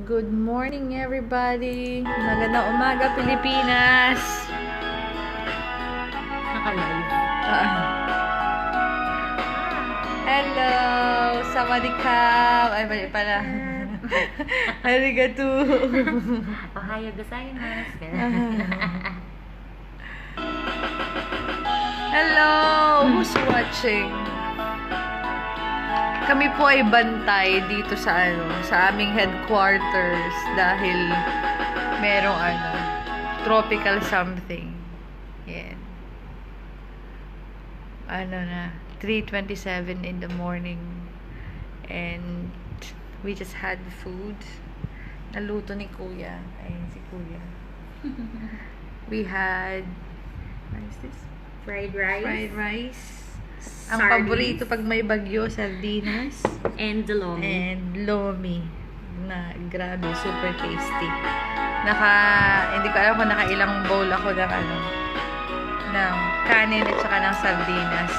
Good morning, everybody. Magandang umaga, Pilipinas. Naka-live. Hello! Sawadika! Ay, mali pala. Arigato! Ohayo gozaimasu. Hello! Who's watching? Kami po ay bantay dito sa sa aming headquarters dahil merong tropical something. Yan. Na 3:27 in the morning and we just had food. Naluto ni Kuya. Ayun si Kuya. We had what is this? Fried rice. Fried rice. Ang Sardines. paborito pag may bagyo, sardinas. And lomi. And lomi. Na grabe, super tasty. Hindi ko alam kung nakailang bowl ako ng kanin at saka ng sardinas.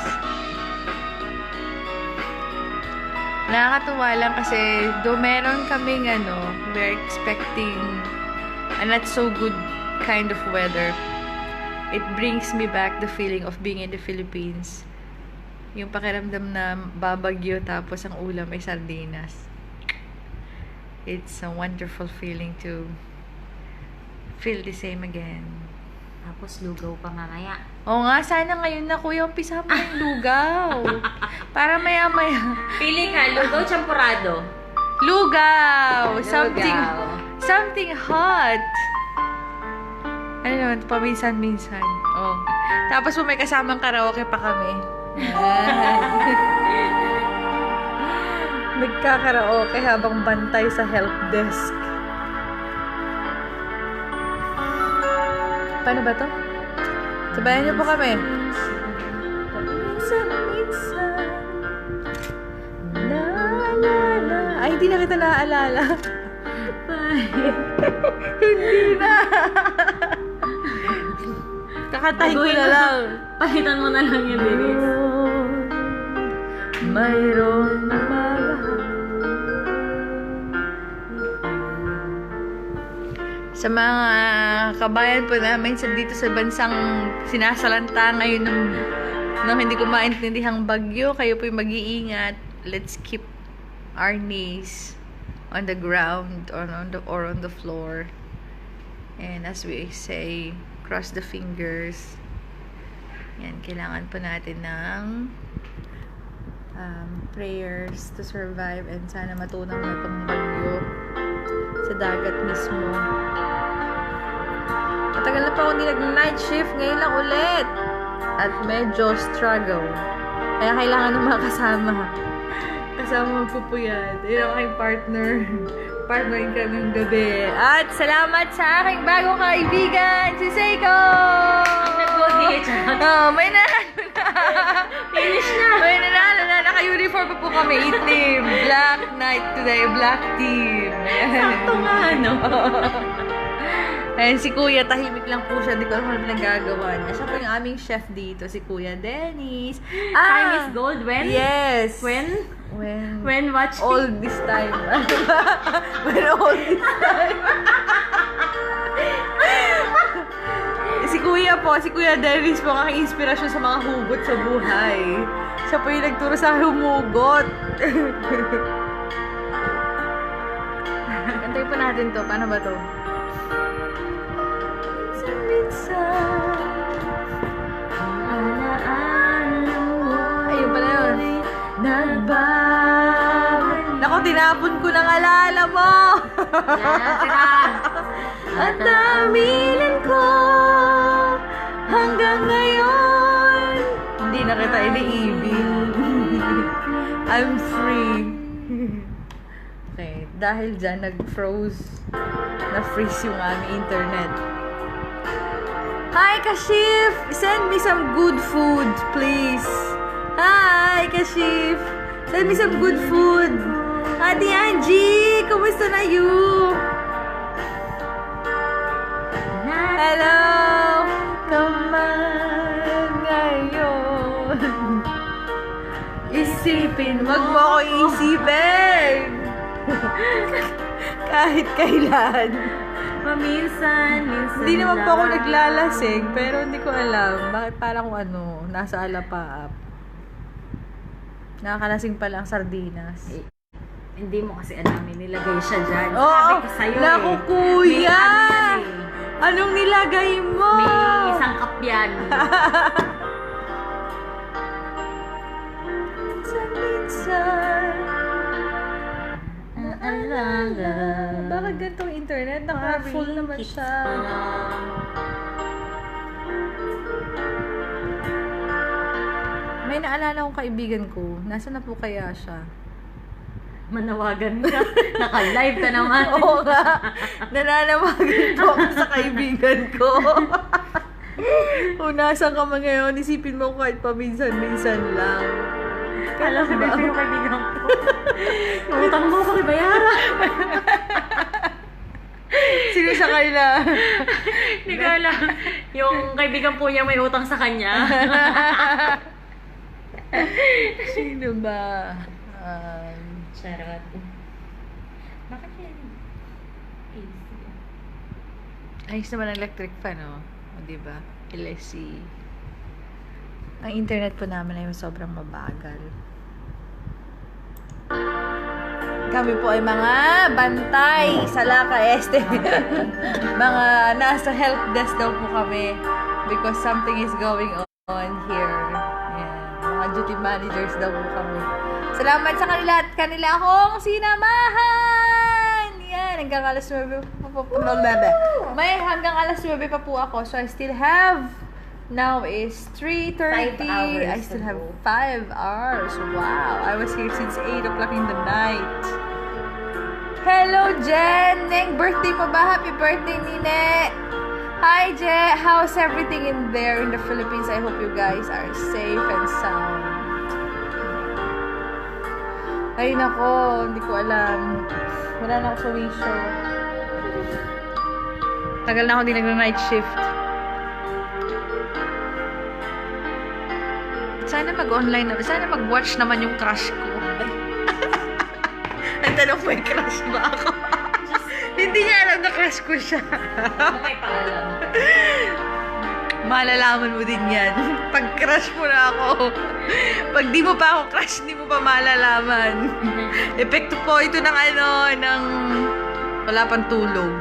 Nakakatuwa lang kasi meron kaming we're expecting a not so good kind of weather. It brings me back the feeling of being in the Philippines. Yung pakiramdam na babagyo tapos ang ulam ay sardinas. It's a wonderful feeling to feel the same again. Tapos lugaw pa mamaya. Oo nga, sana ngayon na Kuya, umpisa mo yung lugaw. Para maya-maya. Pili ka, lugaw champurado. Lugaw! Lugaw. Something hot. Ano naman, paminsan-minsan. Oh. Tapos may kasamang karaoke pa kami. Nagkakaraoke habang bantay sa help desk. Paano ba to? Sabayan niyo po kami. Minsan, naalala. Ay, hindi na kita naaalala. Hindi na. Kakatahin ko na lang. Pakitan mo na lang yung lyrics. Mayroon sa mga kabayan po namin dito sa bansang sinasalanta ngayon ng hindi ko maintindihan bagyo, kayo po mag-iingat. Let's keep our knees on the ground or on the floor. And as we say, cross the fingers. Yan, kailangan po natin ng prayers to survive and sana matunaw na itong bagyo sa dagat mismo. Matagal na pa ako hindi nag-night shift, ngayon lang ulit. At medyo struggle. Kaya kailangan ng mga kasama ko po yan. Yun ang aking partnerin kami ng gabi. At salamat sa aking bagong kaibigan, si Seiko! May nanalo na! Finish na! May nanalo na! Naka-uniform pa po kami. Itim. Black night today. Black team. Sakto nga, no? Ayan, si Kuya, tahimik lang po siya. Hindi ko alam kung ano pinagagawa niya. Siya po yung aming chef dito, si Kuya Dennis. Time is gold when? Yes! When watch all this time. When all this time. Si Kuya Dennis po ang aking inspirasyon sa mga hugot sa buhay. Siya po yung nagturo sa akin humugot. Kantayin po natin to. Paano ba to? Ayun pala yun. Naku, tinapon ko ng alala mo. At damilan ko hanggang ngayon. Hindi na kita iniibig. I'm free. Okay, dahil dyan na-freeze yung aming internet. Hi, Kashif! Send me some good food, please. Hi, Kashif! Send me some good food. Ate Angie! Kumusta na you? Hello! Kaman ngayon. Isipin, wag mo ako isipin! Kahit kailan. Minsan Hindi naman po ako lang. naglalasing, pero hindi ko alam. Bakit parang nasa alapaap. Nakakalasing pa lang sardinas. Hindi mo kasi alam, nilagay siya dyan. Oo, Sabi ko sa'yo naku, eh. kuya! May ano yan eh. Anong nilagay mo? May isang cup yan. Minsan. Naalala. Bakit ganitong internet? Naka-full naman siya. May naalala akong kaibigan ko. Nasaan na po kaya siya? Manawagan ka. Naka-live ka naman. Oo nga. Nananawagan po ako sa kaibigan ko. Kung nasan ka man ngayon, isipin mo kahit paminsan-minsan lang. Alam ko dito yung kaibigan ko. Yung utang mo, pakibayaran. Sino sa kanila? Hindi ko alam. Yung kaibigan po niya may utang sa kanya. Sino ba? Charot. Bakit yan? Easy. Ayos naman ang electric fan, oh. O, diba? LSC. Ang internet po namin ay sobrang mabagal. Kami po ay mga bantay sa Laka Este. Mga nasa help desk daw po kami because something is going on here. Yan. Mga duty managers daw po kami. Salamat sa kanila at kanila akong sinamahan! Yan, hanggang alas 9 May hanggang alas 9 pa po ako. So I still have, now is 3:30. 5 hours I still have ago. 5 hours. Wow, I was here since 8 o'clock in the night. Hello, Jen! Neng, birthday mo ba? Happy birthday, Nine! Hi, Jen! How's everything in there in the Philippines? I hope you guys are safe and sound. Ay, nako, hindi ko alam. Wala na ako sa wisho. Tagal na ako din nag-night shift. Sana mag-online na. Sana mag-watch naman yung crush ko. Ang tanong, may crush ba ako? Hindi niya alam na crush ko siya. May paalam. Malalaman mo din yan. Pag crush mo na ako. Pag di mo pa ako crush, di mo pa malalaman. Epekto po ito ng ng wala pang tulog.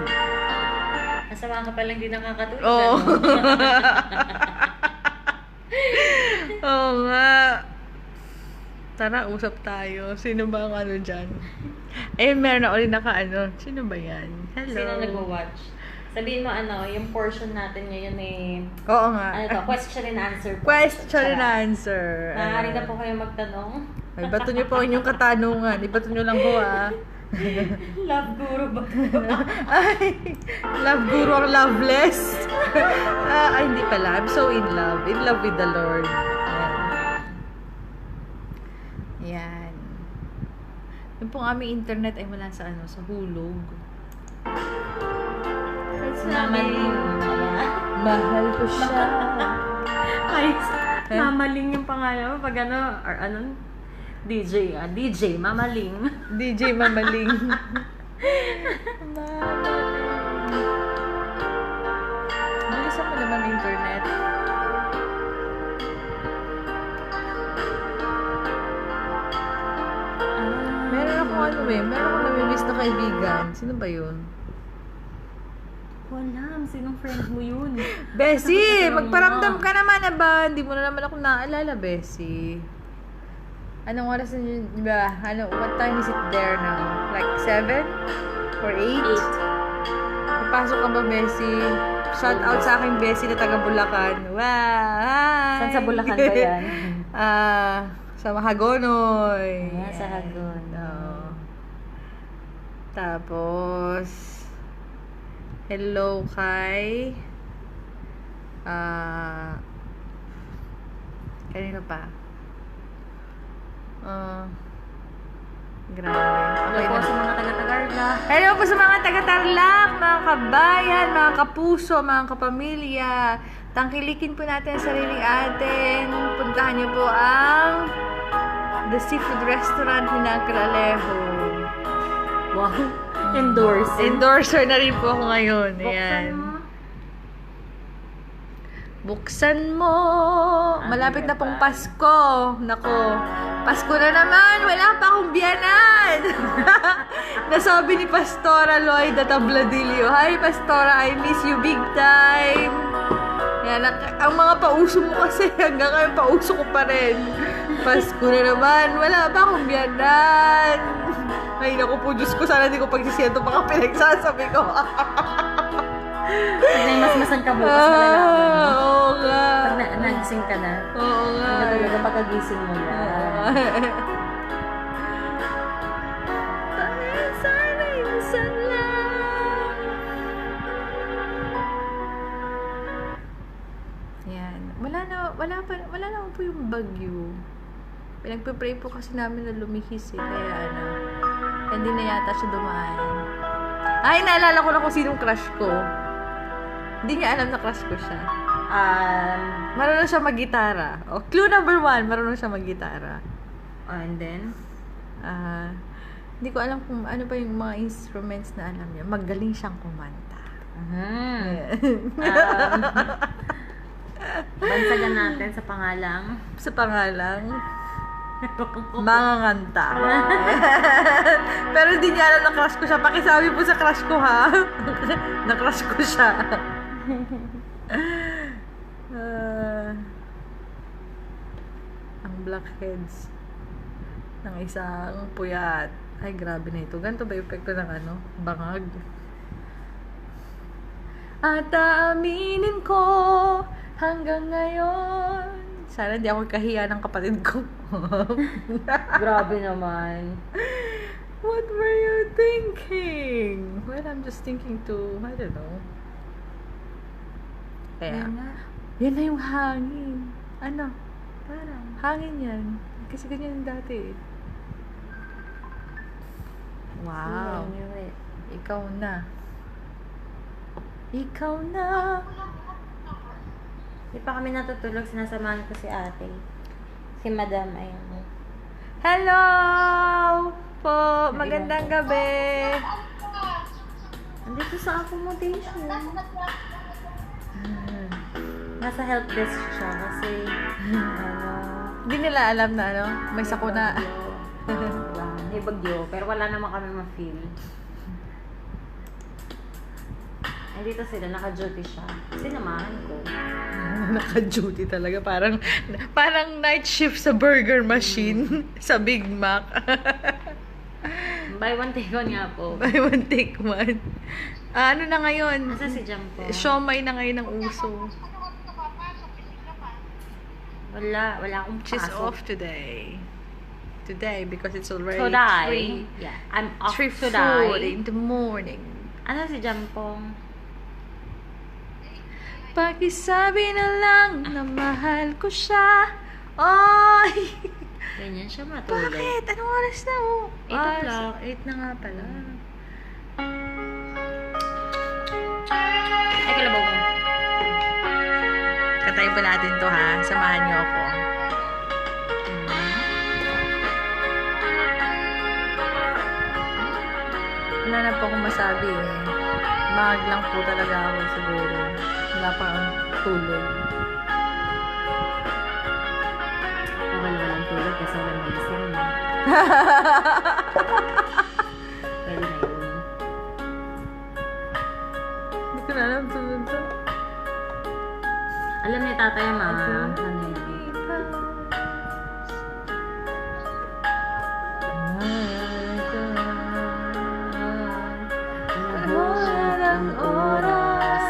Masama ka palang di nakakatulog. Oo. ano? Oo nga. Tara, usap tayo. Sino ba ang dyan? Ayun, meron na ulit Sino ba yan? Hello. Sino nag-watch? Sabihin mo yung portion natin ngayon Oo nga. question and answer po. Question and answer. Maaari na po kayo magtanong. Ay, bato nyo po ang inyong katanungan. Ibato nyo lang ho, ah. Love guru ba? Ay, love guru ang loveless. Ay, hindi pala. I'm so in love. In love with the Lord. Yan. Yan. Yung pong aming internet ay wala sa sa hulog. Mamaling. Mahal ko siya. Ay, mamaling yung pangalan mo. Pag or DJ, DJ, mamaling. DJ Mamaling. Bilisan mo naman ang internet. Meron akong meron akong namimiss na kaibigan. Sino ba yun? Walam, sinong friend mo yun? Bessie, Ano ba? magparamdam ka naman na ba? Hindi mo na naman ako naalala, Bessie. Anong oras na yun, ba? What time is it there now? Like 7? Or 8? 8. Papasok ka ba, Bessie? Shout out sa aking Bessie na taga Bulacan. Wow! Hi! Saan sa Bulacan ba yan? Sa Mahagonoy. Sa Hagon. Oo. Tapos, hello kay kanino pa? Grabe. Okay Hello po na. sa mga taga-Tagarla. Hello po sa mga taga-Tarlac, mga kabayan, mga kapuso, mga kapamilya. Tangkilikin po natin ang sarili atin. Puntahan niyo po ang The Seafood Restaurant ni Uncle Alejo. Wow. Endorser na rin po ako ngayon. Buksan Ayan. mo. Buksan mo. Malapit na pong Pasko. Nako. Pasko na naman. Wala pa akong biyanan. Nasabi ni Pastora Lloyda Tabladillo, "Hi, Pastora. I miss you big time." Yan. Ang mga pauso mo kasi hanggang ngayon pauso ko pa rin. Pasko na naman. Wala pa akong biyanan. Ay, naku po, Diyos ko. Sana hindi ko pagsisiyan itong mga pinagsasabi ko. Pag naimasmasan ka bukas, malalaman mo. Oo nga. Pag nagising ka na. Oo nga. Ano talaga pagkagising mo yan. Sana minsan lang. Yan. Wala na po yung bagyo. Pinagpe-pray po kasi namin na lumihis eh. Kaya hindi na yata siya dumaan. Ay, naalala ko na kung sinong crush ko. Hindi niya alam na crush ko siya. Marunong siya mag-gitara. Clue number 1, marunong siya mag-gitara. And then? Hindi ko alam kung ano pa yung mga instruments na alam niya. Magaling siyang kumanta. Bansagan natin sa pangalang. Sa pangalang, Manganganta. Pero hindi niya alam na crush ko siya. Pakisabi po sa crush ko, ha? Na crush ko siya. Ang blackheads ng isang puyat. Ay, grabe na ito. Ganito ba yung epekto ng bangag? At aaminin ko hanggang ngayon. Sana di ako kahiya ng kapatid ko. Grabe naman. What were you thinking? Well, I'm just thinking to, I don't know. Kaya, yan na yung hangin. Ano? Parang. Hangin yan. Kasi ganyan yung dati. Wow. Ikaw na. Ikaw na. Di pa kami natutulog, sinasamahan ko si ate. Si madam, ayun. Hello po! Magandang gabi! Andito sa accommodation. Nasa help desk siya kasi, Hindi nila alam na may sakuna. May bagyo, pero wala naman kami ma-feel. Nandito sila, naka-duty siya. Sinamahan ko. Naka-duty talaga. Parang night shift sa burger machine. Sa Big Mac. Buy one, take one nga po. Buy one, take one. Ano na ngayon? Nasa si Jam po? Siomay na ngayon ang uso. Wala akong pasok. She's off today. Today, because it's already Today? Yeah, I'm off 3:40 in the morning. Ano si Jam po? Pakisabi na lang na mahal ko siya. Oy! Ganyan siya matulog. Bakit? Anong oras na? 8 o'clock. 8 na nga pala. Ay, kalabaw mo. Katayin pa natin to, ha? Samahan niyo ako. Wala na po akong masabi eh. Mahag lang po talaga ako siguro. Wala pa akong tulog. Walang tulog kasi walang gising. Pwede na yun. Hindi ko na alam tulog to. Alam ni tatay ma, ano yun? Walang oras.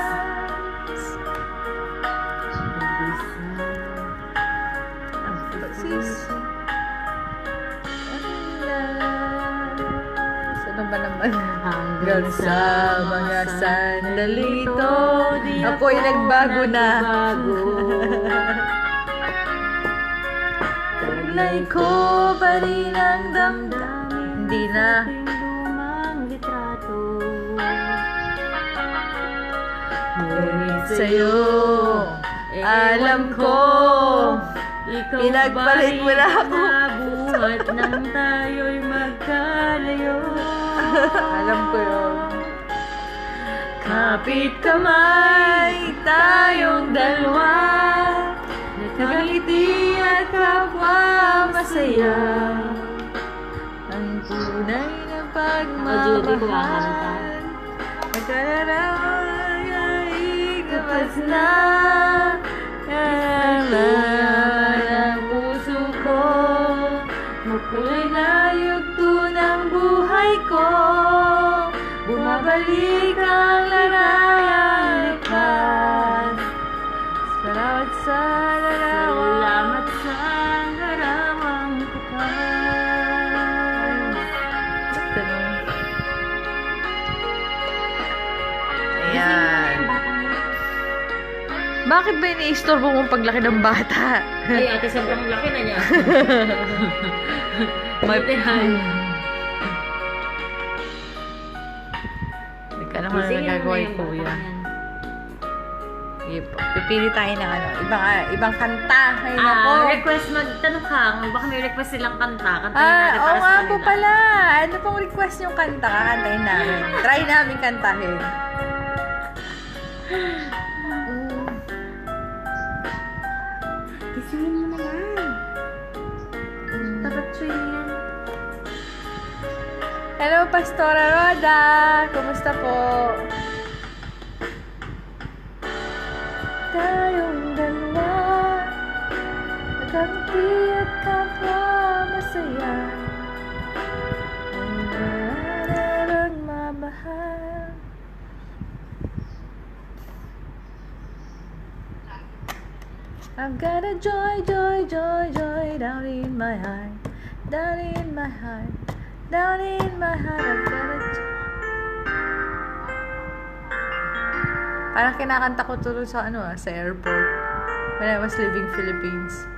Ano ba naman? Hanggang sa mga sandalito, ako'y nagbago na. Taglay ko pa rin ang damdamin. Hindi na. Lumang litrato. Ngunit sa'yo, alam ko, pinagpalit mo na ako. Buhat nang tayo'y magkalayo. Alam ko yun. Kapit kamay, tayong dalawa, nakangiti at kapwa masaya. Ang tunay na Judy, kumakanta. pagmamahal, nagkararaman ay ikabas na. Kalaman ang puso ko, makulay na yugto ng buhay ko. Bumabalik ang larayang likas. Salamat sa larawang. Salamat sa larawang tukas. Ayan. Bakit ba ini-istorbo mong paglaki ng bata? Ay, ate, sobrang laki na niya. May Butihan. Hindi ka naman na nagagawa yung kuya. Pipili tayo ng ano, ibang kanta. Ay, nako. Request, magtanong ka. Baka may request silang kanta. Kantahin natin Oo para nga sa po kanila. pala. Ano pong request yung kanta? Kakantahin namin. Try namin kantahin. Kisingin mo na yan. Dapat siya yan. Hello, Pastora Roda. Kumusta po? Tayong dalawa, nagkamti at kapwa masaya. Ang nararang mamahal. I've got a joy, joy, joy, joy down in my heart, down in my heart, down in my heart. I've got a joy. Parang kinakanta ko tuloy sa sa airport when I was leaving Philippines.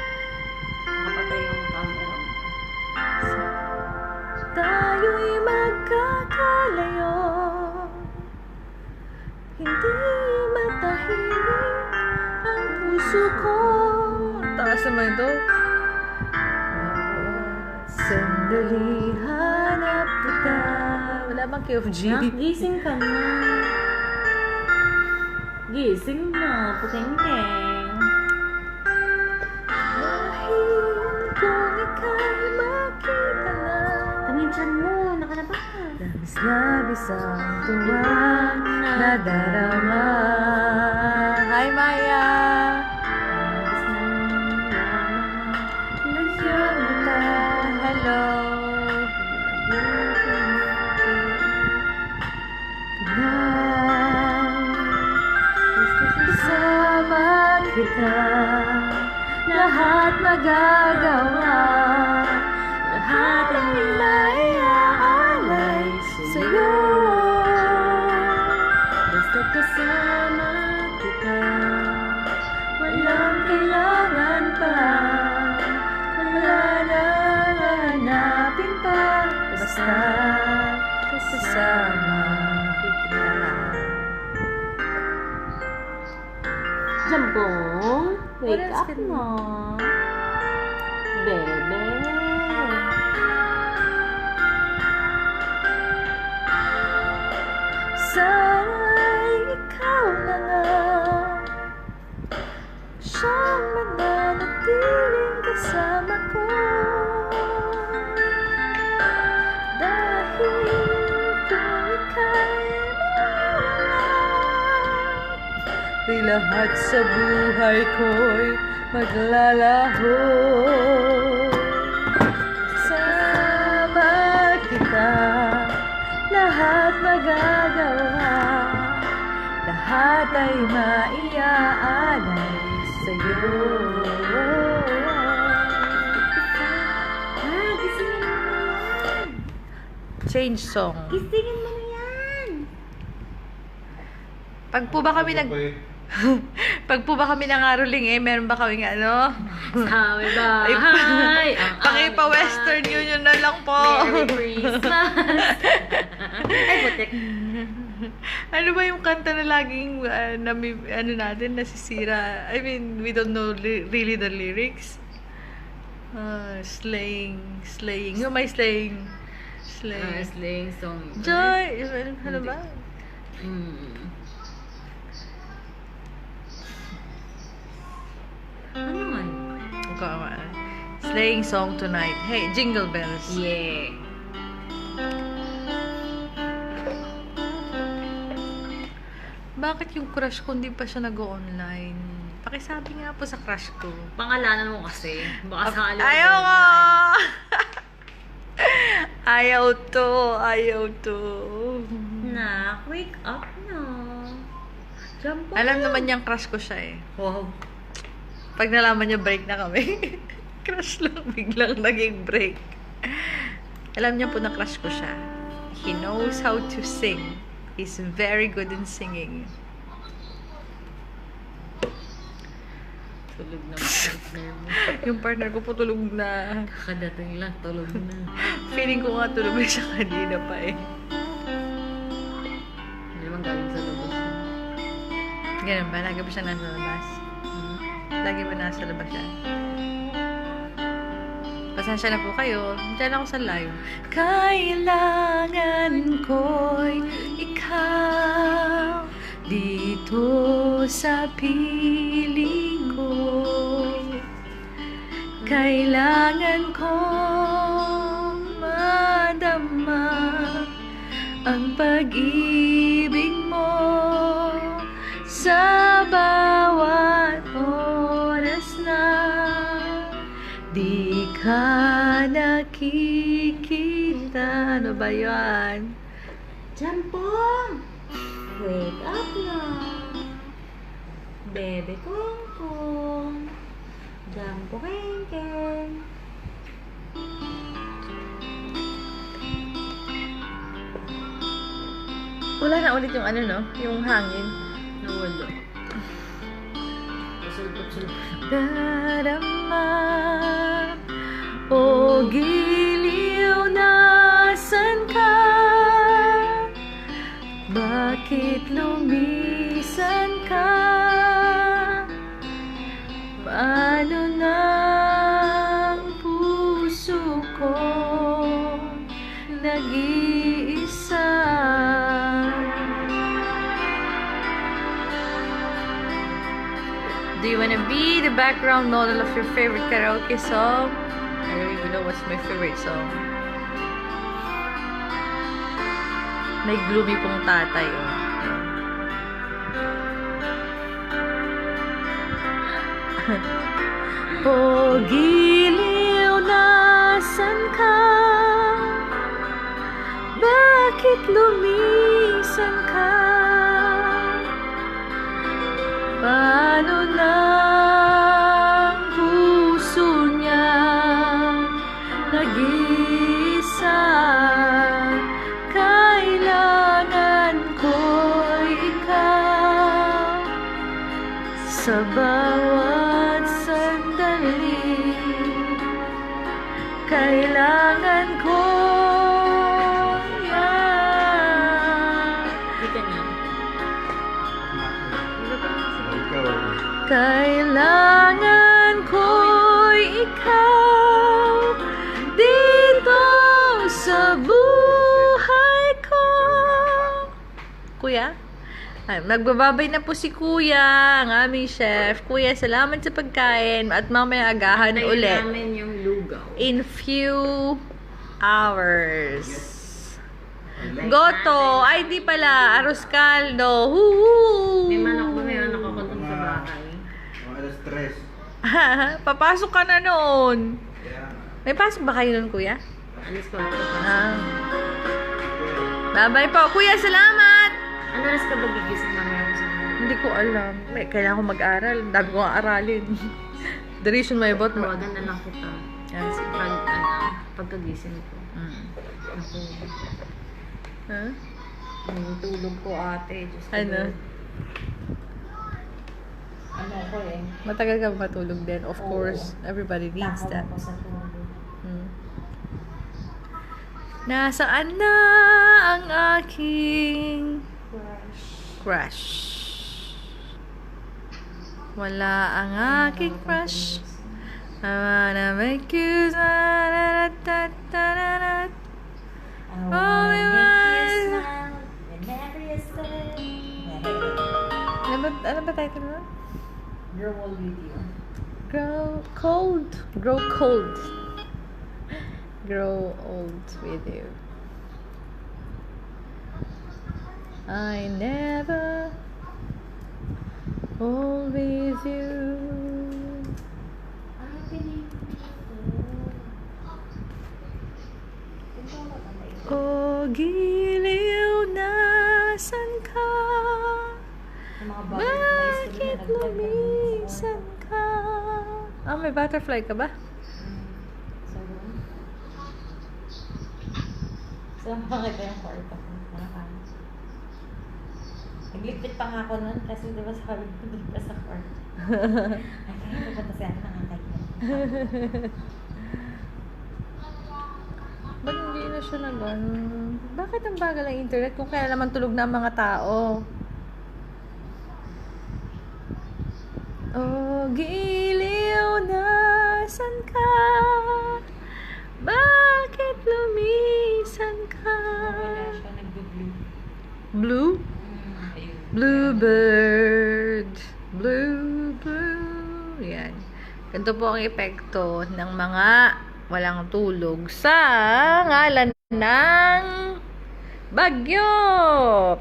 Nakapatay yung camera mo. Tayo'y magkakalayo, hindi matahimik ang puso ko. Taas naman ito. Sandali hanap kita. Wala bang KFG? Gising ka na. Gising na, puteng-teng. Dahil kung ika'y makita na, Tangin siya mo, nakalabas. labis-labis ang tuwang nadarama. Hi, Maya! Nagyan kita, hello! Kasama kita, lahat magagawa, lahat ang maiaalay sa'yo. Basta kasama kita, Walang kailangan pa, wala nang hanapin pa, basta kasama kita. Jambong, What wake else up can- na. Bebe. Sana'y ikaw na nga siyang mananatiling kasama ko. Dahil kung ika'y mawala, di lahat sa buhay ko'y maglalaho. Sama kita, lahat magagawa, lahat ay maiaalay sa'yo. Gisingin mo na yan. Change song. Gisingin mo na yan. Pag po ba kami Pag po ba kami nangaroling meron ba kaming Sabi ba? Hi! Pakipa-Western Union na lang po. Merry Christmas! Ay, butik. Ano ba yung kanta na laging natin nasisira? I mean, we don't know really the lyrics. Slaying. Yung may slaying. Slaying. Slaying song. Joy! Ano ba? Ano man? Slaying song tonight. Hey, Jingle Bells. Yeah. Bakit yung crush ko hindi pa siya nag-online? Pakisabi nga po sa crush ko. Pangalanan mo kasi. Baka sakali. Ayaw ko! Ayaw to. Na, wake up na. Jump on. Alam naman niyang crush ko siya eh. Wow. Pag nalaman niya break na kami, crush lang biglang naging break. Alam niya po na crush ko siya. He knows how to sing. He's very good in singing. Tulog na partner mo. Yung partner ko po tulog na. Kakadating lang, tulog na. Feeling ko nga tulog na siya kanina pa eh. Hindi naman galing sa labas. Ganun ba? Lagi ba siya nasa labas? Lagi ba nasa labas siya? Pasensya na po kayo. Diyan ako sa live. Kailangan ko'y ikaw dito sa piling ko. Kailangan kong madama ang pag-ibig mo sa bawat oras na di ka nakikita. Ano ba yan? Jampong! Wake up na! Bebe kong kong! Jampo keng keng! Wala na ulit yung ano, no? Yung hangin. Nawala. Pasulpot-sulpot. Darama, o giliw, nasan ka? Bakit lumisan ka? Paano na ang puso ko nag-iisa? Do you wanna be the background model of your favorite karaoke song? I don't even know what's my favorite song. May gloomy pong tatay, oh. O giliw, nasan ka? Bakit lumisan ka? Paano na ang puso niya nag-iisa? Kailangan ko'y ikaw sa bawat sandali. Kailangan ko yan. Hindi ka na. Kailangan ko'y ikaw dito sa buhay ko. Kuya? Ay, magbababay na po si Kuya, ang aming chef. Kuya, salamat sa pagkain at mamaya agahan Tayo ulit. namin yung lugaw. In few hours. Goto! Ay, di pala. Arroz caldo. Woohoo! May manok ba? May manok ako dun sa bahay. Alas 3. Papasok ka na noon. May pasok ba kayo noon, Kuya? Alis ko. Ano Ah. Bye-bye po. Kuya, salamat! oras ka ba gigising mamaya ko sa Hindi ko alam. May, kailangan ko mag-aral. Dami ko nga aralin. The reason why I bought my... Tawagan na lang kita. Yan, sige. Pagkagising ko. Ako. Huh? Yung tulog ko ate. Just Ano? Ano ko eh. Matagal ka ba matulog din? Of course, everybody needs Takaw that. ako sa tulog. Nasaan na ang aking crush? Wala ang aking crush. I wanna make you smile. Da-da-da-da-da. I wanna make you smile whenever you say. Ano ba title mo? Grow old with you. Grow cold. Grow cold. Grow old with you. I never old with you. I believe you. O giliw, nasan ka? Yung mga butterflies tuloy Bakit na naglag lumisan ka? Ah, may butterfly ka ba? So, makita yung kwarto ko. Nagligpit pa nga ako nun kasi diba sabi ko doon pa sa kwarto. Ay, kaya pupunta siya nakakaya. Ba't hindi na siya na gano'n? Bakit ang bagal ang internet kung kaya naman tulog na ang mga tao? Oh, giliw, nasan ka? Bakit lumisan ka? Wala siya, nag-blue. Blue? Ayun. Bluebird. Blue. Yan. Ganito po ang epekto ng mga walang tulog sa ngalan ng bagyo.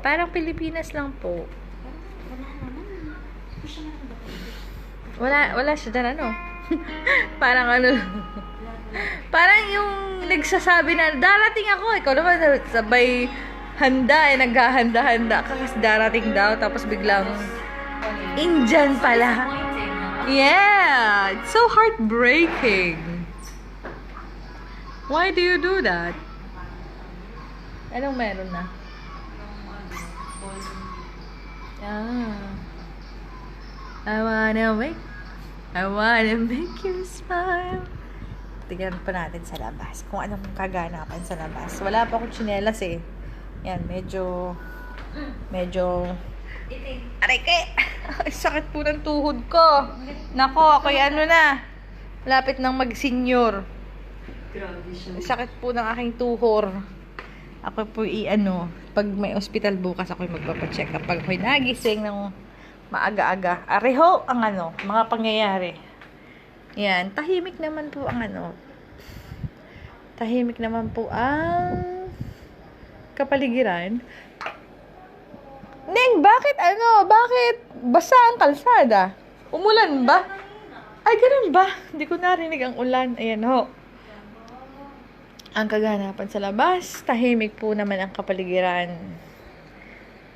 Parang Pilipinas lang po. Wala naman. Hindi siya Wala siya dyan, ano? Parang ano. Parang yung nagsasabi na, darating ako. Ikaw naman, sabay handa, naghahanda-handa ka kasi darating daw. Tapos biglang, Indian pala. Yeah! It's so heartbreaking. Why do you do that? Anong meron na? I wanna make you smile. Tignan pa natin sa labas. Kung anong kaganapan sa labas. Wala pa akong tsinelas eh. Yan, medyo aray ke! Ay, sakit po ng tuhod ko. Nako, ako'y ano na. Lapit nang mag-senior. Grabe siya. Sakit po ng aking tuhor. Ako po pag may hospital bukas ako'y magpapacheck up. Pag ako'y nagising ng maaga-aga. Areho ang mga pangyayari. Yan, tahimik naman po ang tahimik naman po ang kapaligiran. Neng, bakit bakit basa ang kalsada? Umulan ba? Ay, ganun ba? Hindi ko narinig ang ulan. Ayan ho. Ang kaganapan sa labas, tahimik po naman ang kapaligiran.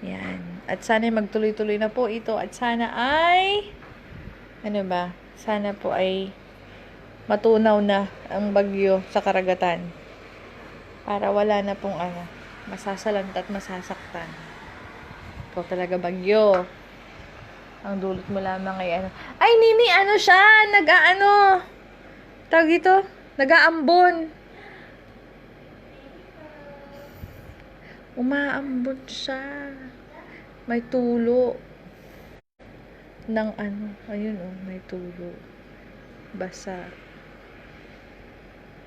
Yan. At sana'y magtuloy-tuloy na po ito. At sana ay, sana po ay matunaw na ang bagyo sa karagatan. Para wala na pong masasalanta at masasaktan. Ikaw talaga bagyo. Ang dulot mo lamang ay Ay, Nini, siya? Tawag ito? Nag-aambon. Umaambon siya. May tulo. Ng ayun may tulo. Basa.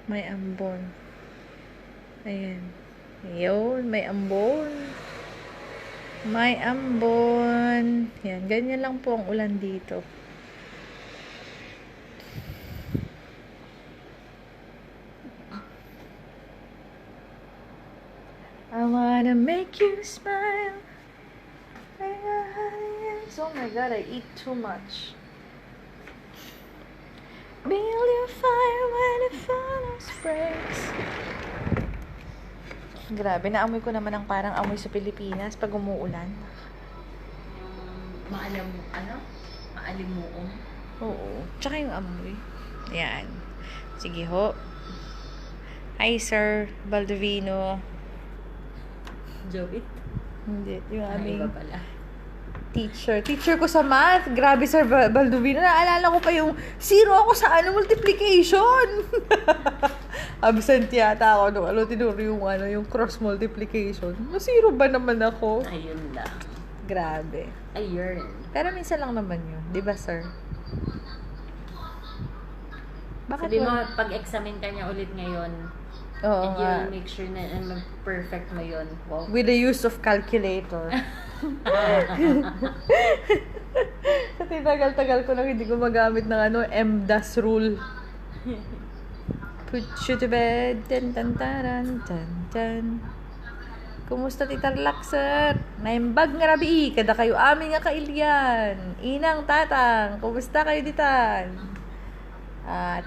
May ambon. Ayan. Ayun, may ambon. May ambon. Yan, ganyan lang po ang ulan dito. I wanna make you smile. Oh my God, I eat too much. Build your fire when the furnace breaks. Grabe, naamoy ko naman ang parang amoy sa Pilipinas pag umuulan. Maalimuong. Oo. Tsaka yung amoy. Yan. Sige ho. Hi, Sir Baldovino. Joey? Hindi. Yung aming Iba pala. teacher ko sa math. Grabe, Sir Baldovino. Naalala ko pa yung zero ako sa multiplication. Absent yata ako nung tinuro yung cross multiplication. Zero ba naman ako? Ayun lang. Grabe. Ayun. Pero minsan lang naman yun. Di ba, sir? Bakit Sabi mo, wala? pag-examine ka niya ulit ngayon, Oo and nga. you'll make sure na perfect mo yun. Wow. With the use of calculator. Sa tinagal-tagal ko nang hindi ko magamit ng MDAS rule. Put you to bed. Tan tan taran tan tan. Kumusta titarlak, sir? Naimbag nga rabi, kada kayo amin nga kailyan. Inang tatang, kumusta kayo ditan?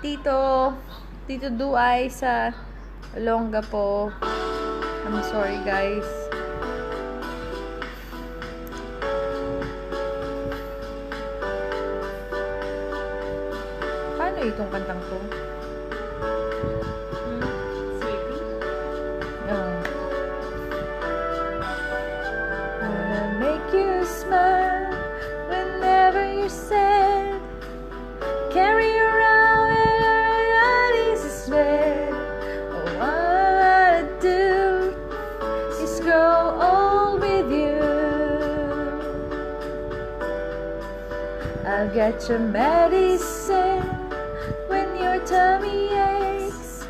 Tito Duay sa Olonga po. I'm sorry, guys. Paano itong kantang to? Sweetie? Wanna make you smile whenever you're sad. Carry you around when your eyes is red. All I wanna do is grow old with you. I'll get your medicine when your tummy aches.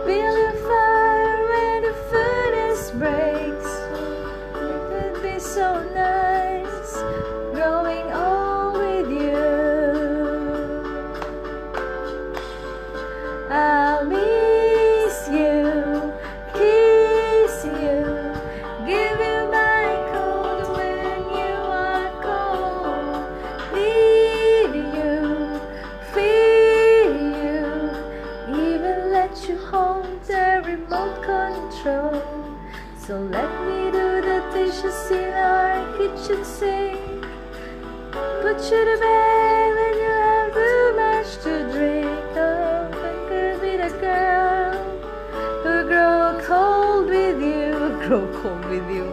Build a fire when the furnace breaks. It could be so nice growing old with you. I'll miss you, kiss you, give you my coat when you are cold, lead you, feel you, even let you hold the remote control. So let me do the dishes in our kitchen sink. Put you to bed when you have too much to drink. Oh, I could be the girl who grow cold with you. Grow cold with you.